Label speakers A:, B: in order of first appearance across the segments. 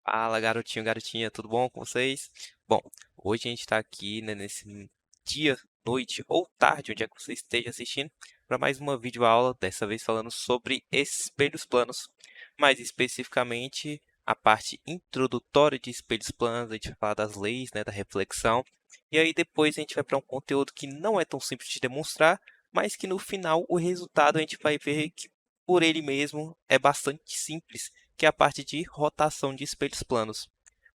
A: Fala, garotinho, garotinha, tudo bom com vocês? Bom, hoje a gente está aqui, né, nesse dia, noite ou tarde, onde é que você esteja assistindo, para mais uma videoaula, dessa vez falando sobre espelhos planos, mais especificamente a parte introdutória de espelhos planos. A gente vai falar das leis, né, da reflexão, e aí depois a gente vai para um conteúdo que não é tão simples de demonstrar, mas que no final o resultado a gente vai ver que por ele mesmo é bastante simples, que é a parte de rotação de espelhos planos.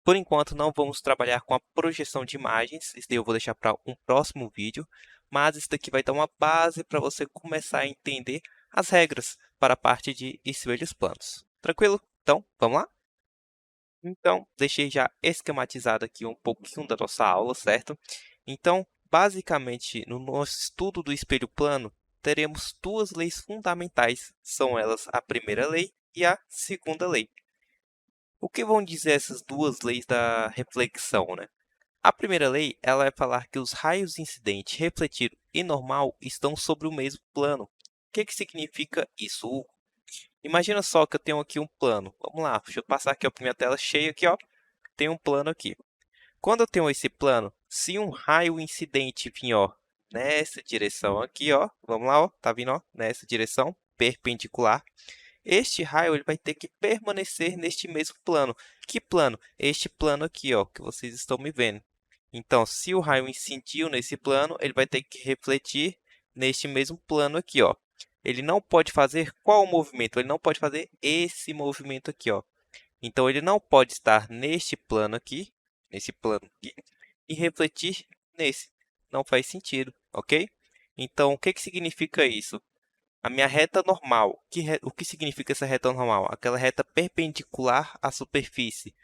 A: Por enquanto, não vamos trabalhar com a projeção de imagens, isso daí eu vou deixar para um próximo vídeo, mas isso daqui vai dar uma base para você começar a entender as regras para a parte de espelhos planos. Tranquilo? Então, vamos lá? Então, deixei já esquematizado aqui um pouquinho da nossa aula, certo? Então, basicamente, no nosso estudo do espelho plano, teremos duas leis fundamentais. São elas a primeira lei e a segunda lei. O que vão dizer essas duas leis da reflexão, né? A primeira lei, ela vai falar que os raios incidente, refletido e normal estão sobre o mesmo plano. O que significa isso? Imagina só que eu tenho aqui um plano. Vamos lá, deixa eu passar aqui a minha tela cheia aqui, ó. Tem um plano aqui. Quando eu tenho esse plano, se um raio incidente vir, ó, nessa direção aqui, ó, vamos lá, ó, tá vindo, ó, nessa direção perpendicular, este raio ele vai ter que permanecer neste mesmo plano. Que plano? Este plano aqui, ó, que vocês estão me vendo. Então, se o raio incidiu nesse plano, ele vai ter que refletir neste mesmo plano aqui, ó. Ele não pode fazer qual movimento? Ele não pode fazer esse movimento aqui, ó. Então, ele não pode estar neste plano aqui, nesse plano aqui, e refletir nesse. Não faz sentido, ok? Então, o que significa isso? A minha reta normal, o que significa essa reta normal? Aquela reta perpendicular à superfície.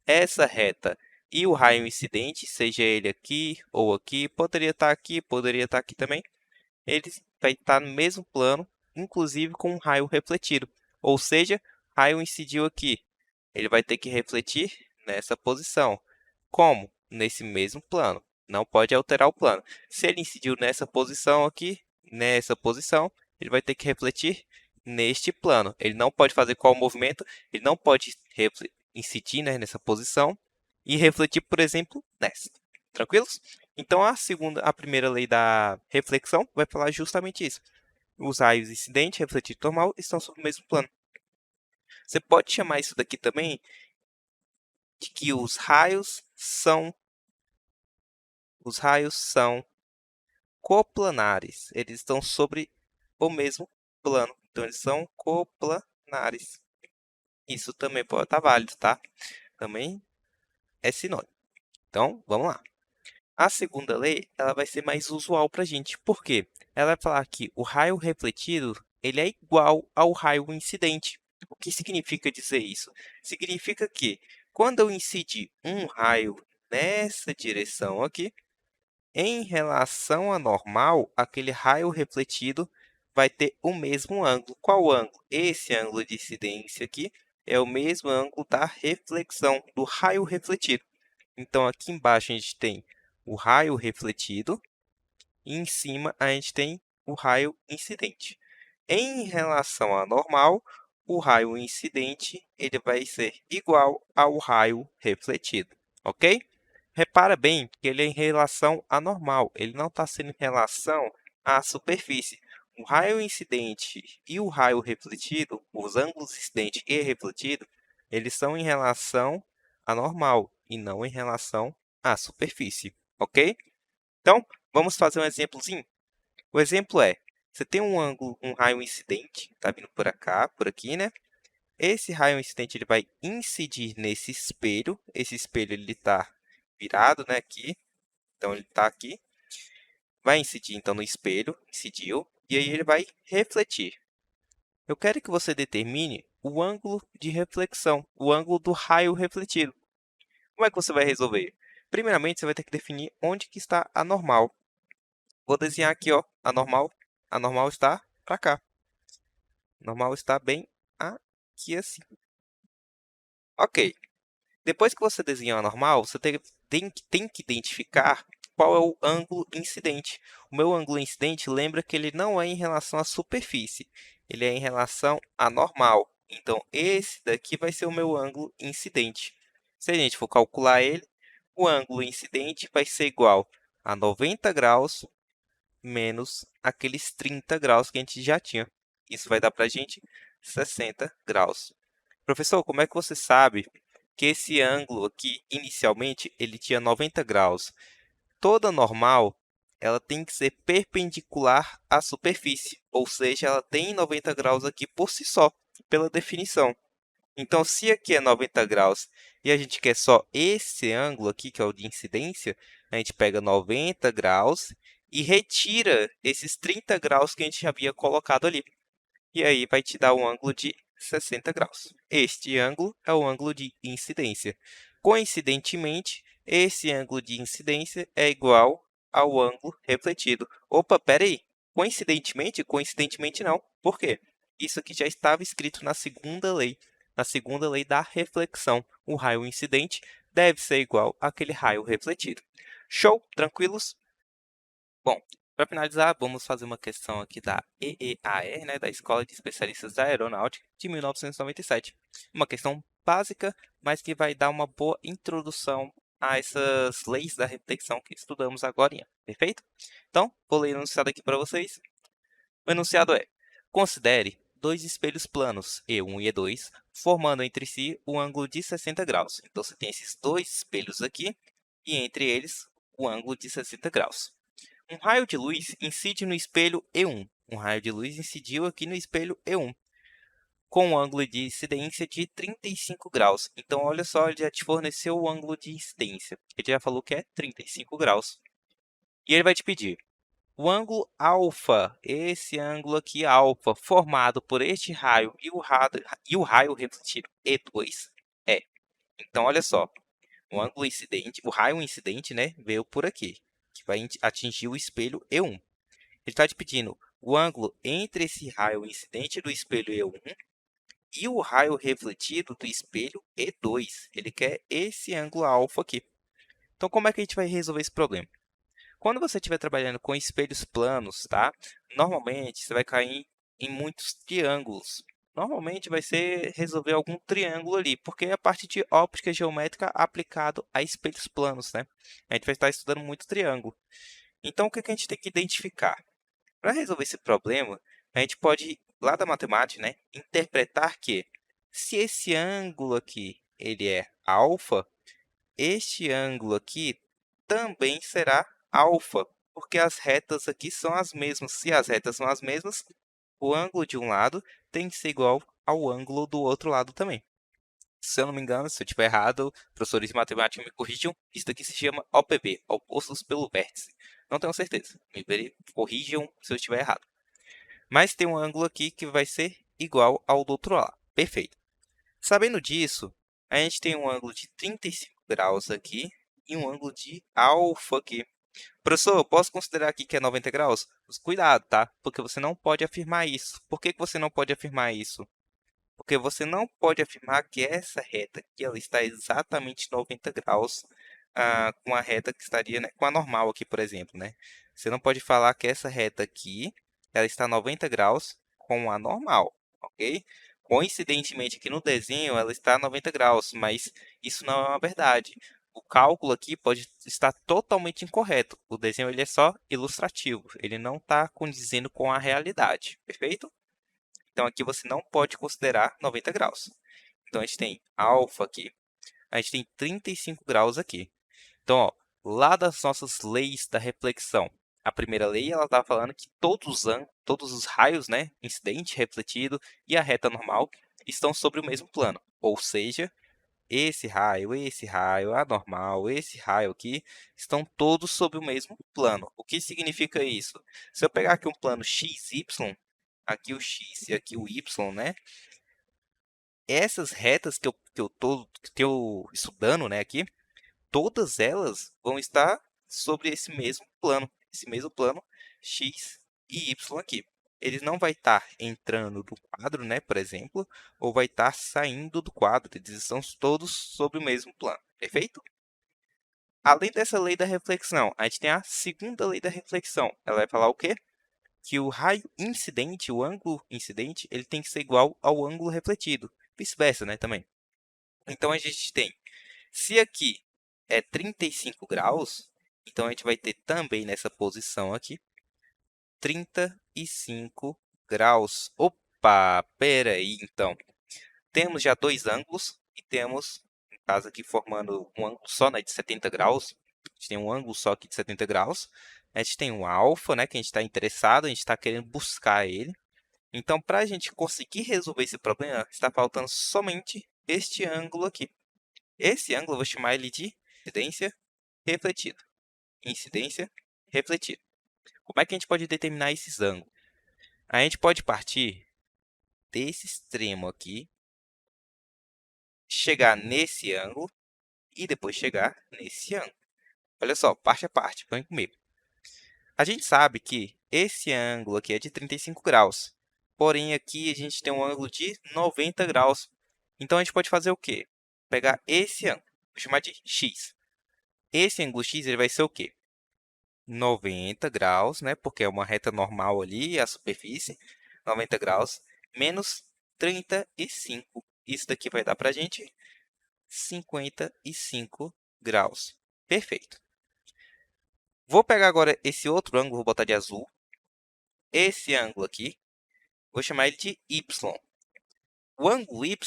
A: Essa reta e o raio incidente, seja ele aqui, poderia estar aqui também, ele vai estar no mesmo plano, inclusive com um raio refletido. Ou seja, raio incidiu aqui, ele vai ter que refletir nessa posição. Como? Nesse mesmo plano. Não pode alterar o plano. Se ele incidiu nessa posição aqui, nessa posição, ele vai ter que refletir neste plano. Ele não pode fazer qual movimento? Ele não pode incidir, né, nessa posição e refletir, por exemplo, nessa. Tranquilos? Então, a primeira lei da reflexão vai falar justamente isso. Os raios incidente e refletido normal estão sobre o mesmo plano. Você pode chamar isso daqui também de que os raios são coplanares. Eles estão sobre o mesmo plano. Então, eles são coplanares. Isso também pode estar válido, tá? Também é sinônimo. Então, vamos lá. A segunda lei, ela vai ser mais usual para a gente. Por quê? Ela vai falar que o raio refletido, ele é igual ao raio incidente. O que significa dizer isso? Significa que quando eu incidir um raio nessa direção aqui, em relação à normal, aquele raio refletido vai ter o mesmo ângulo. Qual ângulo? Esse ângulo de incidência aqui é o mesmo ângulo da reflexão, do raio refletido. Então, aqui embaixo a gente tem o raio refletido e em cima a gente tem o raio incidente. Em relação à normal, o raio incidente ele vai ser igual ao raio refletido, ok? Repara bem que ele é em relação à normal, ele não está sendo em relação à superfície. O raio incidente e o raio refletido, os ângulos incidente e refletido, eles são em relação à normal e não em relação à superfície, ok? Então, vamos fazer um exemplozinho? O exemplo é, você tem um ângulo, um raio incidente, está vindo por cá, por aqui, né? Esse raio incidente ele vai incidir nesse espelho. Esse espelho ele está virado, né, aqui. Então, ele está aqui. Vai incidir, então, no espelho. Incidiu. E aí, ele vai refletir. Eu quero que você determine o ângulo de reflexão, o ângulo do raio refletido. Como é que você vai resolver? Primeiramente, você vai ter que definir onde que está a normal. Vou desenhar aqui, ó, a normal. A normal está para cá. A normal está bem aqui assim. Ok. Depois que você desenhar a normal, você tem que identificar qual é o ângulo incidente. O meu ângulo incidente, lembra que ele não é em relação à superfície, ele é em relação à normal. Então, esse daqui vai ser o meu ângulo incidente. Se a gente for calcular ele, o ângulo incidente vai ser igual a 90 graus menos aqueles 30 graus que a gente já tinha. Isso vai dar para a gente 60 graus. Professor, como é que você sabe que esse ângulo aqui, inicialmente, ele tinha 90 graus? Toda normal, ela tem que ser perpendicular à superfície, ou seja, ela tem 90 graus aqui por si só, pela definição. Então, se aqui é 90 graus e a gente quer só esse ângulo aqui, que é o de incidência, a gente pega 90 graus e retira esses 30 graus que a gente já havia colocado ali. E aí vai te dar um ângulo de 60 graus. Este ângulo é o ângulo de incidência. Coincidentemente, esse ângulo de incidência é igual ao ângulo refletido. Opa, peraí. Coincidentemente? Coincidentemente não. Por quê? Isso aqui já estava escrito na segunda lei. Na segunda lei da reflexão. O raio incidente deve ser igual àquele raio refletido. Show? Tranquilos? Bom, para finalizar, vamos fazer uma questão aqui da EEAR, né, da Escola de Especialistas da Aeronáutica, de 1997. Uma questão básica, mas que vai dar uma boa introdução a essas leis da reflexão que estudamos agora, perfeito? Então, vou ler o enunciado aqui para vocês. O enunciado é: considere dois espelhos planos, E1 e E2, formando entre si um ângulo de 60 graus. Então, você tem esses dois espelhos aqui, e entre eles, o ângulo de 60 graus. Um raio de luz incide no espelho E1. Um raio de luz incidiu aqui no espelho E1, com um ângulo de incidência de 35 graus. Então, olha só, ele já te forneceu o ângulo de incidência. Ele já falou que é 35 graus. E ele vai te pedir o ângulo alfa, esse ângulo aqui alfa, formado por este raio e o raio refletido E2 é. Então, olha só, o ângulo incidente, o raio incidente, né, veio por aqui, que vai atingir o espelho E1. Ele está te pedindo o ângulo entre esse raio incidente do espelho E1 e o raio refletido do espelho E2. Ele quer esse ângulo alfa aqui. Então, como é que a gente vai resolver esse problema? Quando você estiver trabalhando com espelhos planos, tá? Normalmente, você vai cair em muitos triângulos. Normalmente, vai ser resolver algum triângulo ali, porque é a parte de óptica geométrica aplicado a espelhos planos, né? A gente vai estar estudando muito triângulo. Então, o que a gente tem que identificar? Para resolver esse problema, a gente pode, lá da matemática, né, interpretar que se esse ângulo aqui ele é alfa, este ângulo aqui também será alfa, porque as retas aqui são as mesmas. Se as retas são as mesmas, o ângulo de um lado tem que ser igual ao ângulo do outro lado também. Se eu não me engano, se eu estiver errado, professores de matemática me corrijam, isso daqui se chama OPB, opostos pelo vértice. Não tenho certeza, corrijam se eu estiver errado. Mas tem um ângulo aqui que vai ser igual ao do outro lado. Perfeito. Sabendo disso, a gente tem um ângulo de 35 graus aqui e um ângulo de alfa aqui. Professor, eu posso considerar aqui que é 90 graus? Mas cuidado, tá? Porque você não pode afirmar isso. Por que você não pode afirmar isso? Porque você não pode afirmar que essa reta aqui ela está exatamente 90 graus com a reta que estaria, né, com a normal aqui, por exemplo, né? Você não pode falar que essa reta aqui ela está 90 graus com a normal, ok? Coincidentemente, aqui no desenho ela está 90 graus, mas isso não é uma verdade. O cálculo aqui pode estar totalmente incorreto. O desenho ele é só ilustrativo, ele não está condizendo com a realidade, perfeito? Então, aqui você não pode considerar 90 graus. Então, a gente tem alfa aqui. A gente tem 35 graus aqui. Então, ó, lá das nossas leis da reflexão, a primeira lei ela está falando que todos os raios, né, incidente, refletido e a reta normal estão sobre o mesmo plano. Ou seja, esse raio, a normal, esse raio aqui, estão todos sobre o mesmo plano. O que significa isso? Se eu pegar aqui um plano XY, aqui o x e aqui o y, né? Essas retas que eu estudando, né, aqui, todas elas vão estar sobre esse mesmo plano x e y aqui. Ele não vai estar entrando do quadro, né, por exemplo, ou vai estar saindo do quadro. Eles estão todos sobre o mesmo plano, perfeito? Além dessa lei da reflexão, a gente tem a segunda lei da reflexão. Ela vai falar o quê? Que o raio incidente, o ângulo incidente, ele tem que ser igual ao ângulo refletido. Vice-versa, né, também. Então, a gente tem Se aqui é 35 graus, então a gente vai ter também nessa posição aqui 35 graus. Opa, pera aí, então. Temos já dois ângulos e temos, no caso aqui, formando um ângulo só, né, de 70 graus. A gente tem um ângulo só aqui de 70 graus. A gente tem um alfa, né, que a gente está interessado, a gente está querendo buscar ele. Então, para a gente conseguir resolver esse problema, está faltando somente este ângulo aqui. Esse ângulo eu vou chamar ele de incidência refletida. Incidência refletida. Como é que a gente pode determinar esses ângulos? A gente pode partir desse extremo aqui, chegar nesse ângulo e depois chegar nesse ângulo. Olha só, parte a parte, vem comigo. A gente sabe que esse ângulo aqui é de 35 graus, porém aqui a gente tem um ângulo de 90 graus. Então a gente pode fazer o quê? Pegar esse ângulo, vou chamar de x. Esse ângulo x ele vai ser o quê? 90 graus, né? Porque é uma reta normal ali, a superfície, 90 graus, menos 35. Isso daqui vai dar para a gente 55 graus. Perfeito. Vou pegar agora esse outro ângulo, vou botar de azul. Esse ângulo aqui, vou chamar ele de y. O ângulo y,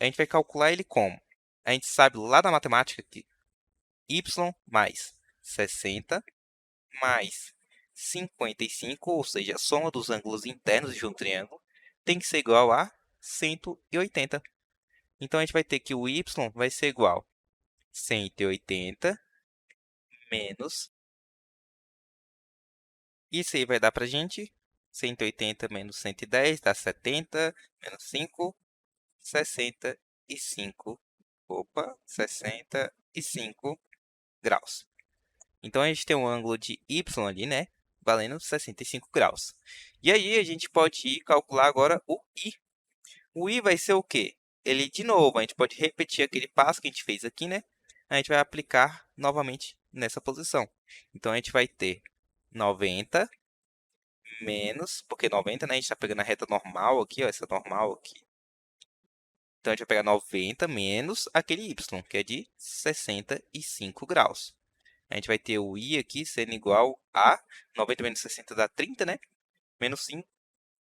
A: a gente vai calcular ele como? A gente sabe lá da matemática que y mais 60 mais 55, ou seja, a soma dos ângulos internos de um triângulo, tem que ser igual a 180. Então, a gente vai ter que o y vai ser igual a 180 menos... Isso aí vai dar para a gente 180 menos 110 dá 70, menos 5, 65. Opa, 65 graus. Então, a gente tem um ângulo de y ali, né? Valendo 65 graus. E aí, a gente pode ir calcular agora o i. O i vai ser o quê? Ele, de novo, a gente pode repetir aquele passo que a gente fez aqui, né? A gente vai aplicar novamente nessa posição. Então, a gente vai ter 90 menos, porque 90, né? A gente está pegando a reta normal aqui, ó, essa normal aqui. Então, a gente vai pegar 90 menos aquele y, que é de 65 graus. A gente vai ter o i aqui sendo igual a 90 menos 60 dá 30, né? Menos 5,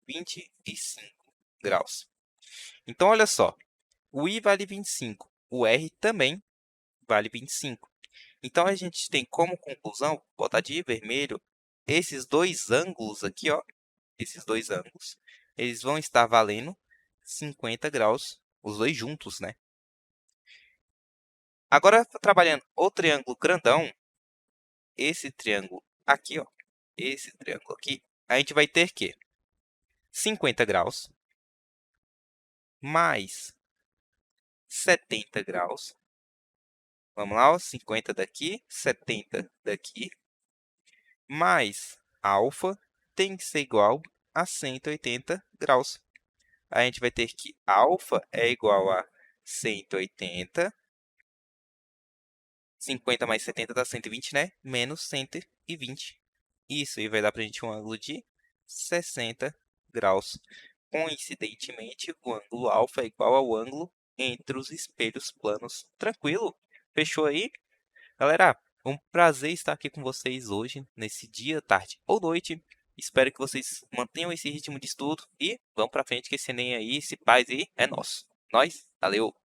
A: 25 graus. Então, olha só. O i vale 25. O r também vale 25. Então, a gente tem como conclusão, botar de vermelho, esses dois ângulos aqui, ó. Esses dois ângulos, eles vão estar valendo 50 graus, os dois juntos, né? Agora, trabalhando o triângulo grandão, esse triângulo aqui, ó, esse triângulo aqui, a gente vai ter que 50 graus mais 70 graus. Vamos lá, ó, 50 daqui, 70 daqui, mais alfa tem que ser igual a 180 graus. A gente vai ter que alfa é igual a 180, 50 mais 70 dá 120, né? Menos 120. Isso aí vai dar para a gente um ângulo de 60 graus. Coincidentemente, o ângulo alfa é igual ao ângulo entre os espelhos planos. Tranquilo? Fechou aí? Galera, um prazer estar aqui com vocês hoje, nesse dia, tarde ou noite. Espero que vocês mantenham esse ritmo de estudo e vamos para frente que esse Enem aí, esse paz aí é nosso. Nós, valeu!